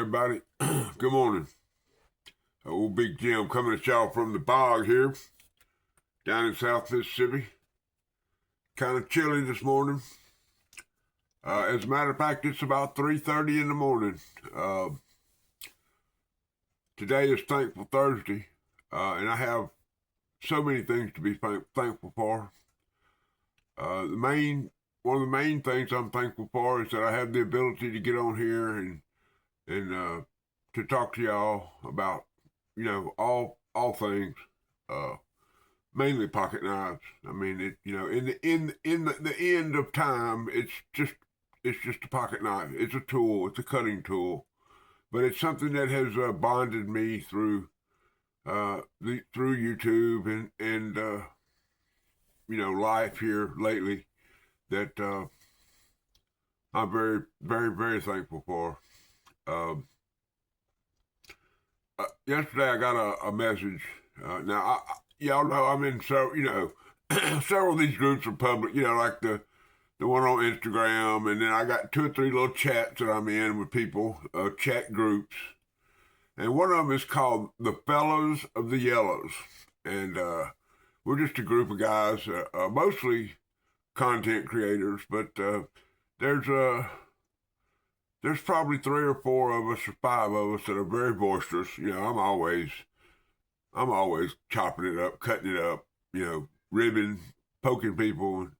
Everybody, good morning. Old Big Jim coming at y'all from the bog here, down in South Mississippi. Kind of chilly this morning. As a matter of fact, it's about 3:30 in the morning. Today is Thankful Thursday, and I have so many things to be thankful for. One of the main things I'm thankful for is that I have the ability to get on here and to talk to y'all about, all things, mainly pocket knives. I mean, in the end of time, it's just a pocket knife. It's a tool. It's a cutting tool, but it's something that has bonded me through YouTube and life here lately that I'm very, very, very thankful for. Yesterday I got a message. Now, y'all know I'm in several of these groups are public, like the one on Instagram, and then I got 2 or 3 little chats that I'm in with people, chat groups. And one of them is called the Fellows of the Yellows. And we're just a group of guys, mostly content creators, but there's probably 3 or 4 of us or 5 of us that are very boisterous. I'm always chopping it up, cutting it up, ribbing, poking people,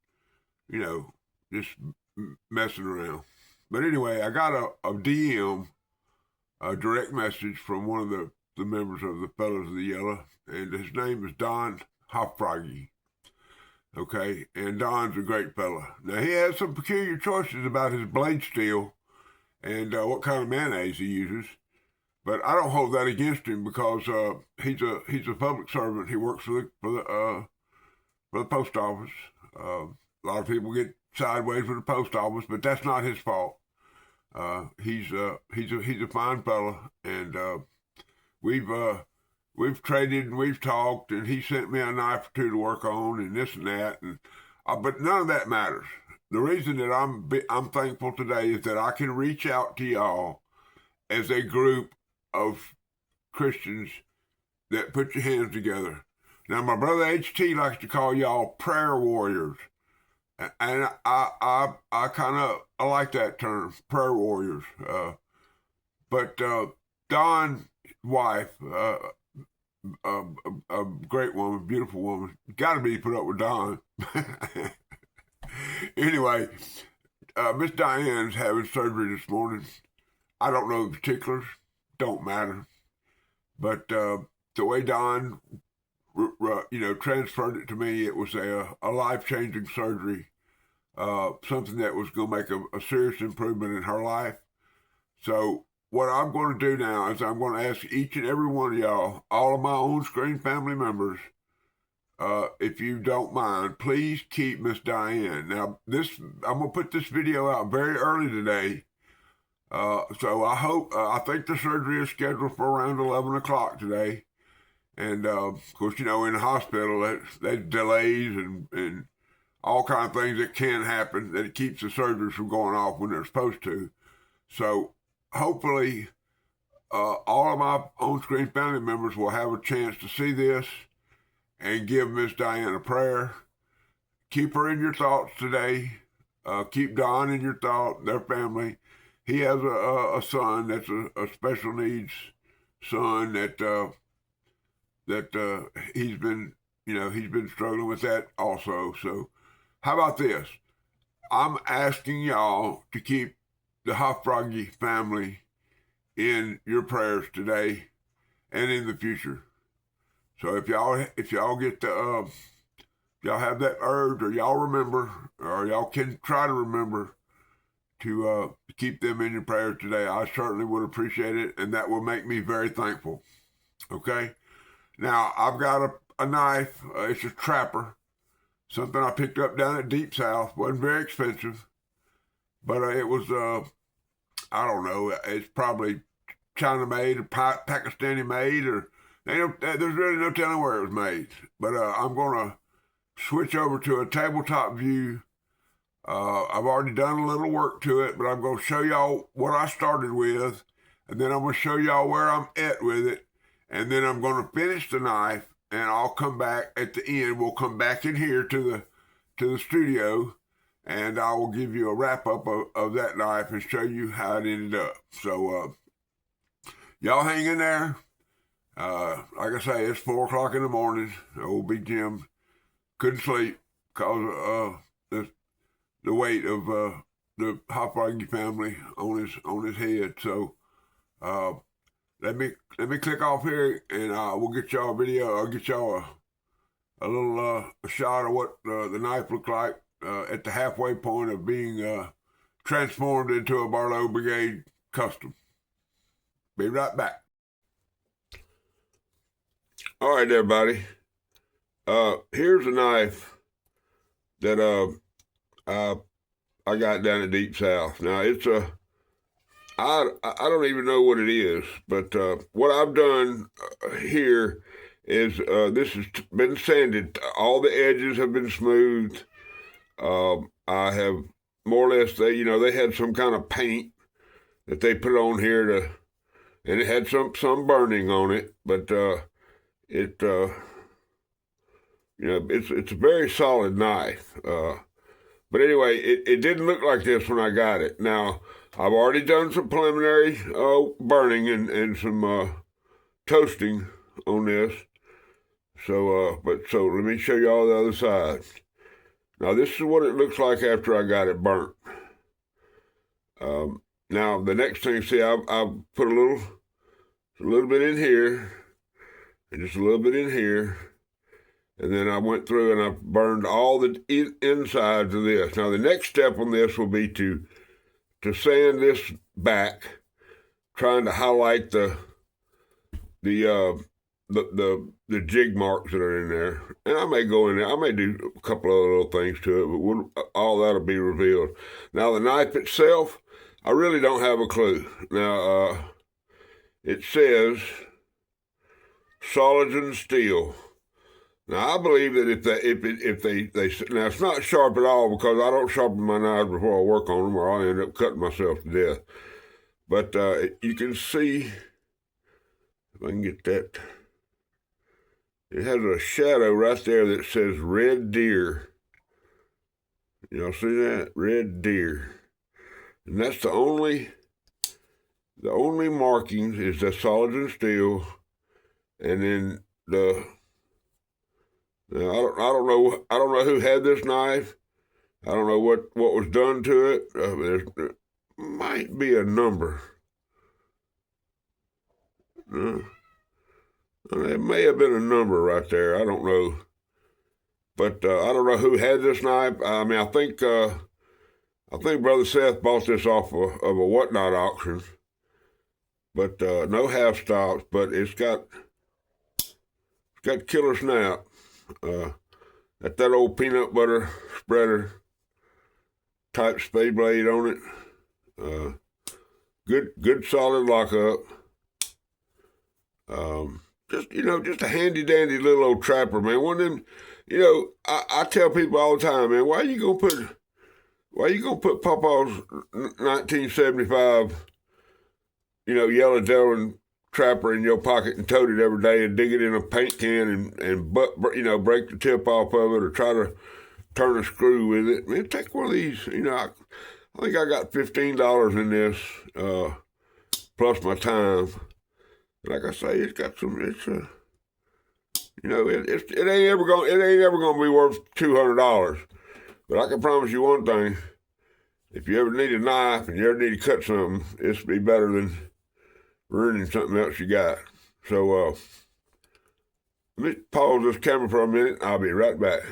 and, just messing around. But anyway, I got a DM, a direct message from one of the members of the Fellows of the Yellow, and his name is Don Hofbragi. Okay, and Don's a great fella. Now, he has some peculiar choices about his blade steel and what kind of mayonnaise he uses, but I don't hold that against him because he's a public servant. He works for the post office. A lot of people get sideways with the post office, but that's not his fault. He's a fine fella, and we've traded and we've talked, and he sent me a knife or 2 to work on, and this and that, and but none of that matters. The reason that I'm thankful today is that I can reach out to y'all as a group of Christians that put your hands together. Now, my brother HT likes to call y'all prayer warriors, and I like that term, prayer warriors. But Don's wife, a great woman, beautiful woman, got to be put up with Don. Anyway, Miss Diane's having surgery this morning. I don't know the particulars, don't matter. But the way Don, transferred it to me, it was a life-changing surgery, something that was going to make a serious improvement in her life. So what I'm going to do now is I'm going to ask each and every one of y'all, all of my on-screen family members, if you don't mind, please keep Miss Diane. Now, I'm going to put this video out very early today. So I think the surgery is scheduled for around 11 o'clock today. And, of course, in the hospital, there's delays and all kinds of things that can happen that it keeps the surgeries from going off when they're supposed to. So hopefully, all of my on-screen family members will have a chance to see this and give Miss Diane a prayer. Keep her in your thoughts today. Keep Don in your thoughts, their family. He has a son that's a special needs son that he's been struggling with that also. So how about this? I'm asking y'all to keep the Hofbragi family in your prayers today and in the future. So if y'all get y'all have that urge, or y'all remember, or y'all can try to remember to keep them in your prayers today, I certainly would appreciate it, and that will make me very thankful. Okay? Now, I've got a knife. It's a trapper, something I picked up down at Deep South. Wasn't very expensive, but it was, I don't know, it's probably China-made or Pakistani made, or there's really no telling where it was made. But I'm going to switch over to a tabletop view. I've already done a little work to it, but I'm going to show y'all what I started with, and then I'm going to show y'all where I'm at with it, and then I'm going to finish the knife, and I'll come back at the end. We'll come back in here to the studio, and I will give you a wrap-up of that knife and show you how it ended up. So, y'all hang in there. Like I say, it's 4 o'clock in the morning. Old Big Jim couldn't sleep because of the weight of the Hofbrauge family on his head. So let me click off here, and we'll get y'all a video. I'll get y'all a little a shot of what the knife looked like at the halfway point of being transformed into a Barlow Brigade Custom. Be right back. All right, everybody. Here's a knife that I got down at Deep South. Now it's I don't even know what it is, but what I've done here is this has been sanded. All the edges have been smoothed. I have more or less they had some kind of paint that they put on here and it had some burning on it, but it's a very solid knife. But anyway, it didn't look like this when I got it. Now, I've already done some preliminary burning and some toasting on this. So let me show you all the other side. Now, this is what it looks like after I got it burnt. Now, the next thing, see, I've put a little bit in here, and just a little bit in here. And then I went through and I burned all the insides of this. Now, the next step on this will be to sand this back, trying to highlight the jig marks that are in there. And I may go in there. I may do a couple other little things to it, but all that'll be revealed. Now, the knife itself, I really don't have a clue. Now, it says Solingen steel. Now, I believe that if they now, it's not sharp at all because I don't sharpen my knives before I work on them, or I'll end up cutting myself to death. But you can see, if I can get that, it has a shadow right there that says Red Deer. Y'all see that? Red Deer. And that's the only markings is the Solingen steel, and then now, I don't know who had this knife. I don't know what was done to it. There might be a number. There may have been a number right there. I don't know. But I don't know who had this knife. I mean, I think Brother Seth bought this off of a Whatnot auction. But no half stops. But it's got killer snap. That old peanut butter spreader type spade blade on it. Good solid lockup. Just a handy dandy little old trapper, man. One of them, I tell people all the time, man, why you gonna put Papa's 1975, yellow Delrin trapper in your pocket and tote it every day and dig it in a paint can and break the tip off of it or try to turn a screw with it. Man, take one of these. I think I got $15 in this plus my time. Like I say, it's got some. It ain't ever gonna be worth $200. But I can promise you one thing: if you ever need a knife and you ever need to cut something, it'll be better than ruining something else you got. So let me pause this camera for a minute. I'll be right back.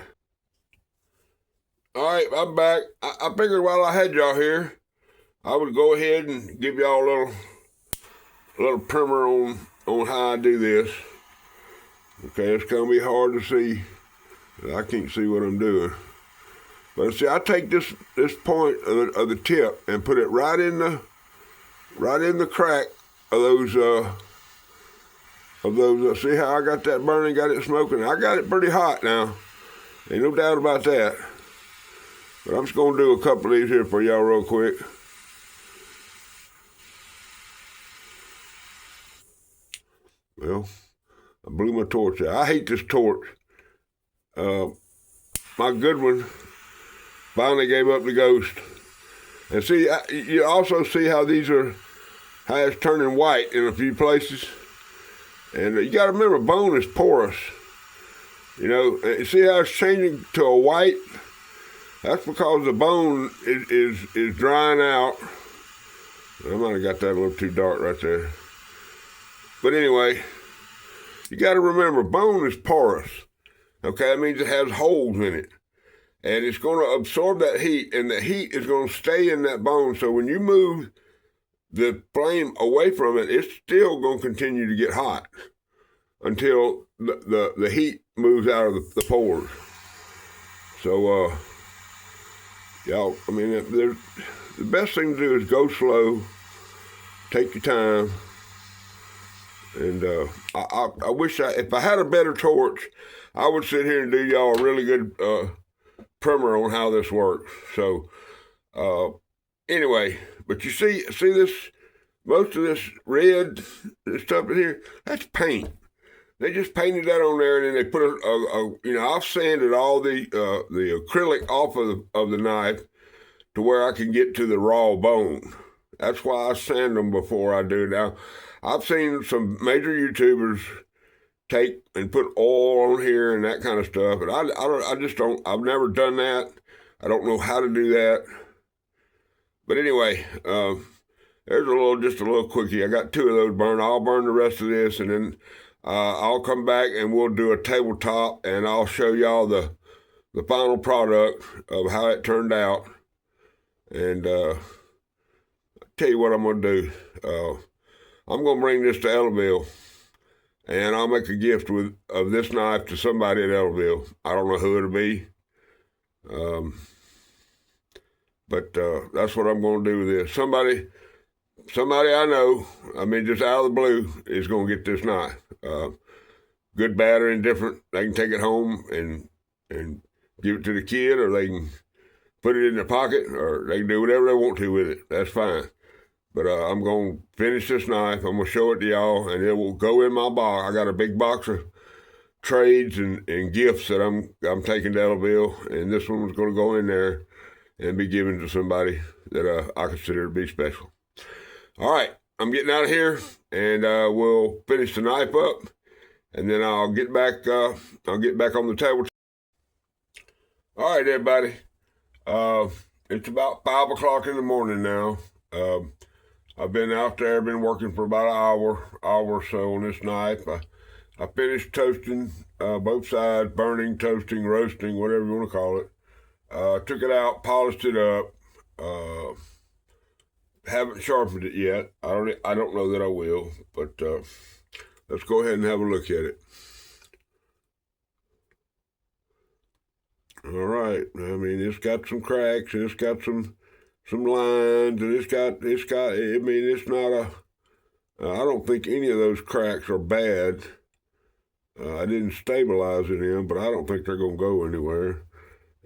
All right, I'm back. I figured while I had y'all here, I would go ahead and give y'all a little primer on how I do this. Okay, it's gonna be hard to see. I can't see what I'm doing. But see, I take this point of the tip and put it right in the crack of those, see how I got that burning, got it smoking? I got it pretty hot now. Ain't no doubt about that. But I'm just going to do a couple of these here for y'all real quick. I blew my torch out. I hate this torch. My good one finally gave up the ghost. And see, you also see how how it's turning white in a few places. And you got to remember, bone is porous. You know, and see how it's changing to a white? That's because the bone is drying out. I might have got that a little too dark right there. But anyway, you got to remember, bone is porous. Okay, that means it has holes in it. And it's going to absorb that heat, and the heat is going to stay in that bone. So when you move the flame away from it, it's still going to continue to get hot until the heat moves out of the pores. So, y'all, I mean, the best thing to do is go slow, take your time, and I wish if I had a better torch, I would sit here and do y'all a really good primer on how this works. So, anyway, but you see this, most of this red stuff in here, that's paint. They just painted that on there, and then they put I've sanded all the acrylic off of the knife to where I can get to the raw bone. That's why I sand them before I do. Now, I've seen some major YouTubers take and put oil on here and that kind of stuff, but I just don't. I've never done that. I don't know how to do that. But anyway, there's just a little quickie. I got 2 of those burned. I'll burn the rest of this, and then I'll come back and we'll do a tabletop, and I'll show y'all the final product of how it turned out. And tell you what I'm going to do. I'm going to bring this to Ellaville, and I'll make a gift of this knife to somebody at Ellaville. I don't know who it'll be. But that's what I'm going to do with this. Somebody I know, I mean, just out of the blue, is going to get this knife. Good, bad, or indifferent. They can take it home and give it to the kid, or they can put it in their pocket, or they can do whatever they want to with it. That's fine. But I'm going to finish this knife. I'm going to show it to y'all, and it will go in my box. I got a big box of trades and gifts that I'm taking to Ellaville, and this one was going to go in there and be given to somebody that I consider to be special. All right, I'm getting out of here, and we'll finish the knife up, and then I'll get back on the table. All right, everybody. It's about 5 o'clock in the morning now. I've been out there, been working for about an hour or so on this knife. I finished toasting both sides, burning, toasting, roasting, whatever you want to call it. Took it out, polished it up. Haven't sharpened it yet. I don't know that I will, but let's go ahead and have a look at it. All right. I mean, it's got some cracks, and it's got some lines, and it's got. I mean, it's not I don't think any of those cracks are bad. I didn't stabilize it in, but I don't think they're going to go anywhere.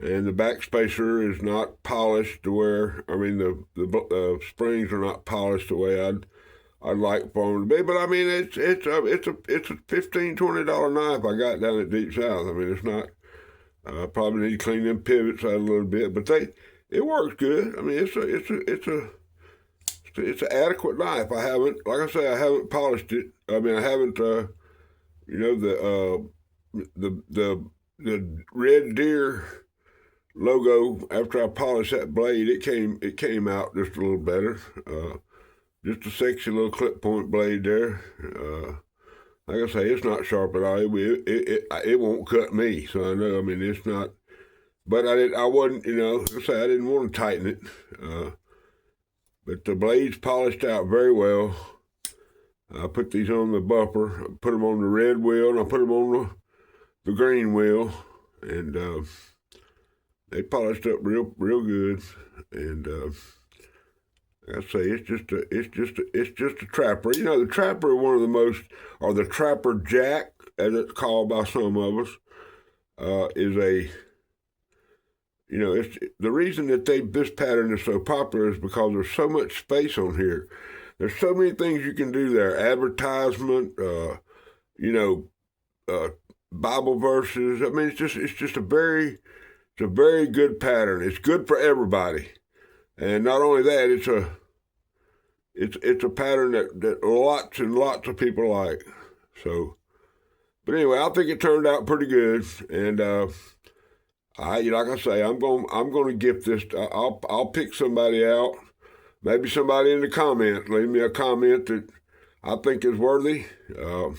And the back spacer is not polished to where, I mean, the springs are not polished the way I'd like for them to be. But I mean, it's a $15-$20 knife I got down at Deep South. I mean, it's not. I probably need to clean them pivots out a little bit, but it works good. I mean, it's an adequate knife. I haven't polished it. I mean, I haven't. The Red Deer logo, after I polished that blade, it came out just a little better. Just a sexy little clip point blade there. Like I say, it's not sharp at all. It won't cut me, so I know. I mean, it's not. But I wasn't. Like I say, I didn't want to tighten it. But the blade's polished out very well. I put these on the bumper, put them on the red wheel, and I put them on the green wheel, and they polished up real good. And like I say, it's just a trapper. You know, the trapper, one of the most, or the trapper jack, as it's called by some of us, is a. It's the reason that this pattern is so popular is because there's so much space on here. There's so many things you can do there. Advertisement, Bible verses. I mean, it's just a very good pattern. It's good for everybody, and not only that, it's a pattern that lots and lots of people like. So, but anyway, I think it turned out pretty good, and like I say, I'm gonna gift this. I'll pick somebody out. Maybe somebody in the comments leave me a comment that I think is worthy. I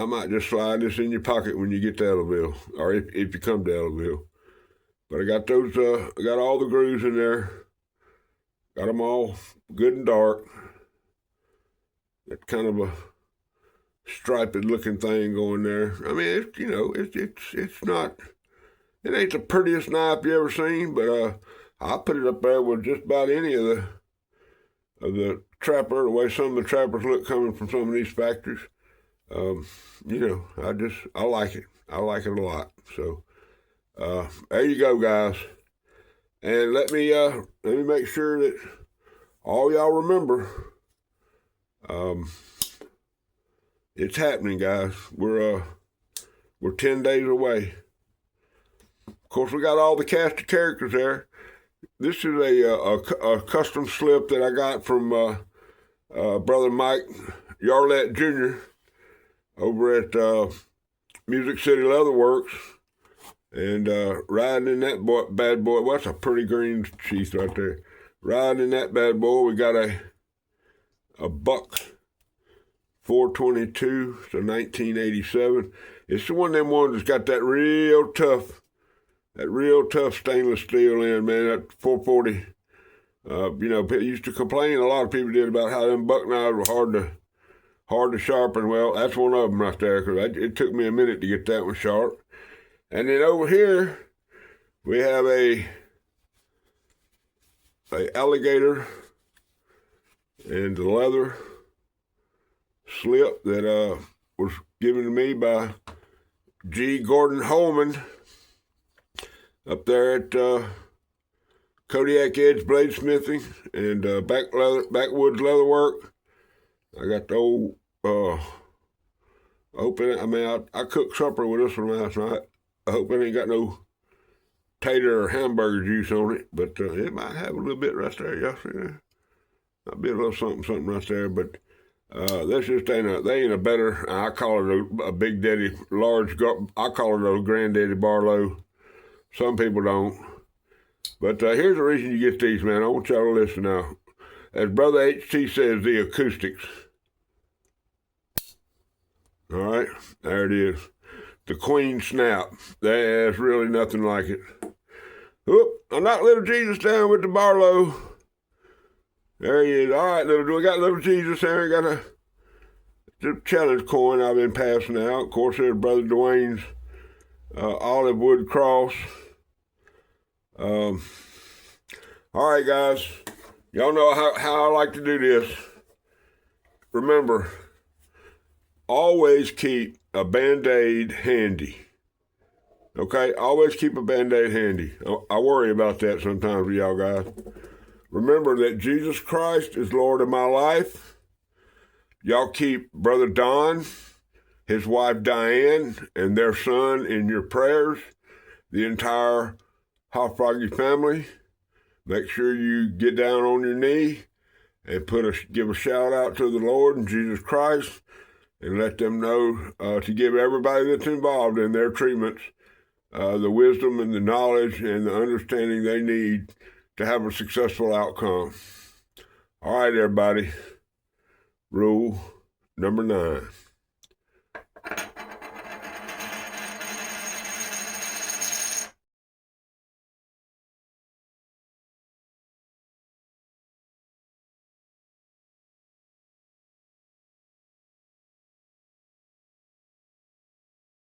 might just slide this in your pocket when you get to Ellaville, or if you come to Ellaville. But I got those. I got all the grooves in there. Got them all good and dark. That kind of a striped looking thing going there. I mean, it's not. It ain't the prettiest knife you ever seen, but I put it up there with just about any of the trapper, the way some of the trappers look coming from some of these factories. I like it. I like it a lot. So there you go, guys. And let me make sure that all y'all remember, it's happening, guys. We're 10 days away. Of course, we got all the cast of characters there. This is a custom slip that I got from Brother Mike Yarlett Jr. over at Music City Leatherworks, and riding in that bad boy. Well, that's a pretty green sheath right there. Riding in that bad boy, we got a buck 422, so 1987. It's the one of them ones that's got that real tough stainless steel in, man. That 440. People used to complain, a lot of people did, about how them buck knives were hard to sharpen. Well, that's one of them right there, because it took me a minute to get that one sharp. And then over here, we have a alligator and the leather slip that was given to me by G. Gordon Holman up there at Kodiak Edge Bladesmithing and Backwoods Leatherwork. I got the old I cooked supper with this one last night. I hope it ain't got no tater or hamburger juice on it, but it might have a little bit right there. Y'all see that? Might be a little something right there, but that's just they ain't a better. I call it a Big Daddy large. I call it a Granddaddy Barlow. Some people don't, but here's the reason you get these, man. I want y'all to listen now. As Brother HT says, the acoustics. All right, there it is. The Queen Snap. There's really nothing like it. Oop, I knocked little Jesus down with the Barlow. There he is. All right, we got little Jesus there. Got the challenge coin I've been passing out. Of course, there's Brother Dwayne's olive wood cross. All right, guys. Y'all know how I like to do this. Remember, always keep a Band-Aid handy. Okay? Always keep a Band-Aid handy. I worry about that sometimes with y'all guys. Remember that Jesus Christ is Lord of my life. Y'all keep Brother Don, his wife Diane, and their son in your prayers. The entire Hot Froggy family. Make sure you get down on your knee and give a shout out to the Lord and Jesus Christ, and let them know to give everybody that's involved in their treatments the wisdom and the knowledge and the understanding they need to have a successful outcome. All right, everybody. Rule number 9.